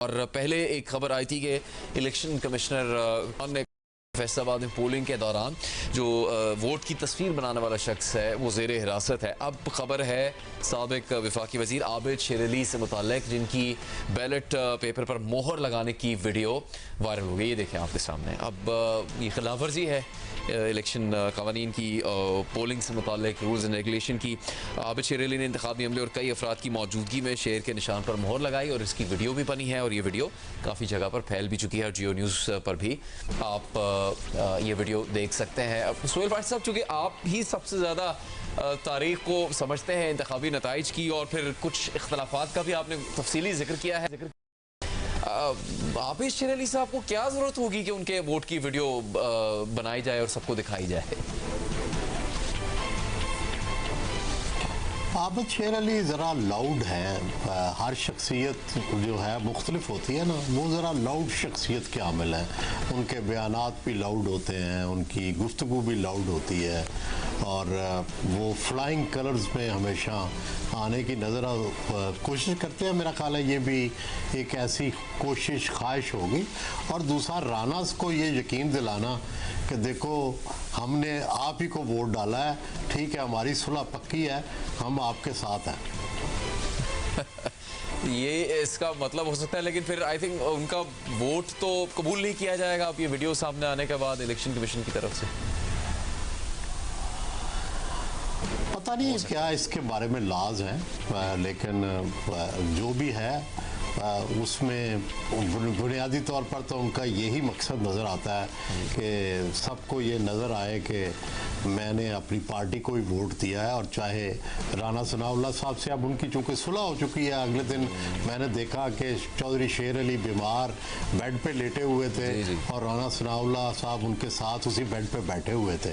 और पहले एक खबर आई थी कि इलेक्शन कमिश्नर ने फैसलाबाद में पोलिंग के दौरान जो वोट की तस्वीर बनाने वाला शख्स है वो ज़ेर हिरासत है। अब खबर है साबिक वफाकी वज़ीर आबिद शेर अली से मुताल्लिक, जिनकी बैलेट पेपर पर मोहर लगाने की वीडियो वायरल हो गई। ये देखें आपके सामने। अब ये खिलाफ वर्जी है इलेक्शन कवानीन की, पोलिंग से मुताल्लिक रूल्स एंड रेगुलेशन की। आबिद शेर अली ने इंतखाबी अमले और कई अफराद की मौजूदगी में शेर के निशान पर मोहर लगाई और इसकी वीडियो भी बनी है और ये वीडियो काफ़ी जगह पर फैल भी चुकी है और जियो न्यूज़ पर भी आप ये वीडियो देख सकते हैं। सोहेल भाई साहब, चूँकि आप ही सबसे ज़्यादा तारीख को समझते हैं इंतखाबी नताइज की, और फिर कुछ इख्तलाफात का भी आपने तफसीली जिक्र किया है, आबिद शेर अली साहब को क्या ज़रूरत होगी कि उनके वोट की वीडियो बनाई जाए और सबको दिखाई जाए? आबिद शेर अली ज़रा लाउड है। हर शख्सियत जो है मुख्तलिफ होती है ना, वो ज़रा लाउड शख्सियत के आमिल हैं। उनके बयानात भी लाउड होते हैं, उनकी गुफ्तगू भी लाउड होती है और वो फ्लाइंग कलर्स में हमेशा आने की कोशिश करते हैं। मेरा ख्याल है ये भी एक ऐसी कोशिश ख्वाहिश होगी। और दूसरा, रानास को ये यकीन दिलाना कि देखो हमने आप ही को वोट डाला है, ठीक है, हमारी सुलह पक्की है, हम आपके साथ हैं। ये इसका मतलब हो सकता है, लेकिन फिर आई थिंक उनका वोट तो कबूल नहीं किया जाएगा अब ये वीडियो सामने आने के बाद इलेक्शन कमीशन की तरफ से। पता नहीं क्या इसके बारे में लाज हैं, लेकिन जो भी है उसमें बुनियादी तौर पर तो उनका यही मकसद नज़र आता है कि सबको ये नज़र आए कि मैंने अपनी पार्टी को ही वोट दिया है। और चाहे राना सनाउल्लाह साहब से अब उनकी चूँकि सुलह हो चुकी है, अगले दिन मैंने देखा कि चौधरी शेर अली बीमार बेड पे लेटे हुए थे और राना सनाउल्लाह साहब उनके साथ उसी बेड पे बैठे हुए थे,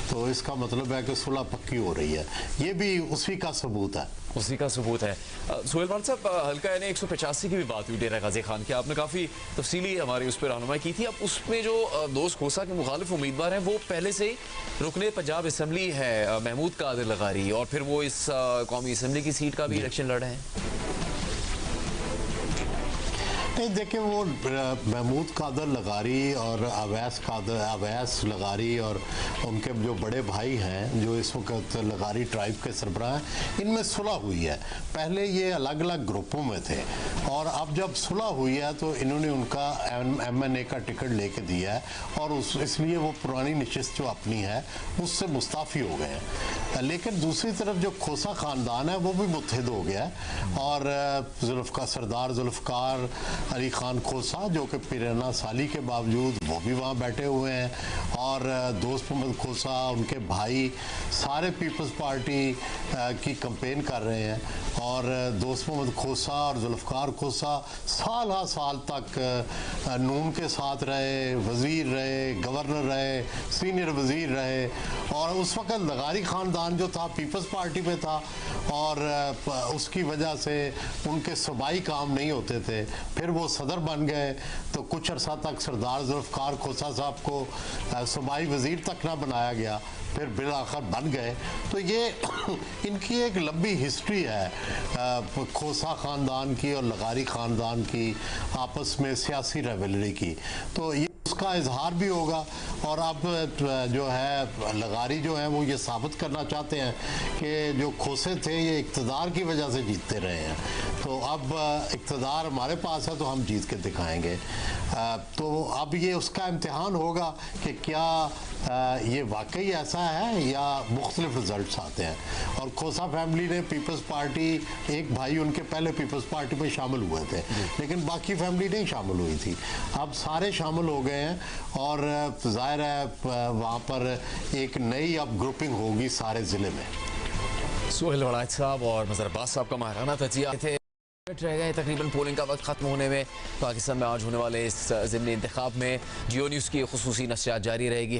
तो इसका मतलब है कि सुलह पक्की हो रही है। ये भी उसी का सबूत है, उसी का सबूत है। सोहेल भाई साहब, हल्का यानी 185 की भी बात हुई डेरा गाजी खान की, आपने काफ़ी तफसीली हमारी उस पर रहनुमाई की थी। अब उसमें जो दोस्त खोसा के मुखालिफ उम्मीदवार हैं वो पहले से रुकने पंजाब असम्बली है महमूद कादिर लगारी, और फिर वो इस कौमी असम्बली की सीट का भी इलेक्शन लड़ रहे हैं। नहीं, देखिए वो महमूद कादर लगारी और अवैस लगारी और उनके जो बड़े भाई हैं जो इस वक्त लगारी ट्राइब के सरबराह हैं, इनमें सुलह हुई है। पहले ये अलग अलग ग्रुपों में थे और अब जब सुलह हुई है तो इन्होंने उनका MNA का टिकट लेके दिया है और इसलिए वो पुरानी नशिस्त जो अपनी है उससे मुस्ताफ़ी हो गए हैं। लेकिन दूसरी तरफ जो खोसा ख़ानदान है वो भी मुत्तहिद हो गया है और सरदार जुल्फ़कार अली खान खोसा जो कि 93 साली के बावजूद वो भी वहाँ बैठे हुए हैं और दोस्त मोहम्मद खोसा उनके भाई सारे पीपल्स पार्टी की कैंपेन कर रहे हैं और दोस्त मोहम्मद खोसा और जुल्फ़कार खोसा साल हा साल तक नून के साथ रहे, वज़ीर रहे, गवर्नर रहे, सीनियर वज़ीर रहे और उस वक़्त लगारी ख़ानदान जो था पीपल्स पार्टी में था और उसकी वजह से उनके सूबाई काम नहीं होते थे। फिर वो सदर बन गए तो कुछ अरसा तक सरदार जुल्फ़कार खोसा साहब को सूबाई वज़ीर तक ना बनाया गया, फिर बिल आखिर बन गए। तो ये इनकी एक लंबी हिस्ट्री है खोसा ख़ानदान की और लगारी ख़ानदान की आपस में सियासी रेवलरी की, तो ये उसका इजहार भी होगा। और अब जो है लगारी जो है वो ये साबित करना चाहते हैं कि जो खोसे थे ये इक़्तिदार की वजह से जीतते रहे हैं, तो अब इक़्तिदार हमारे पास है तो हम जीत के दिखाएंगे। तो अब ये उसका इम्तिहान होगा कि क्या ये वाकई ऐसा है या मुख्तलिफ रिजल्ट्स आते हैं। और खोसा फैमिली ने पीपल्स पार्टी, एक भाई उनके पहले पीपल्स पार्टी में शामिल हुए थे लेकिन बाकी फैमिली नहीं शामिल हुई थी, अब सारे शामिल हो गए हैं और जाहिर है वहाँ पर एक नई अब ग्रुपिंग होगी सारे ज़िले में। सोहेल वड़ाइच साहब और मज़हर अब्बास साहब का माहिराना तजिया थे। रह गए तकरीबन पोलिंग का वक्त खत्म होने में। पाकिस्तान में आज होने वाले इस ज़िमनी इंतखाब में जियो न्यूज़ की खुसूसी नशरियात जारी रहेगी।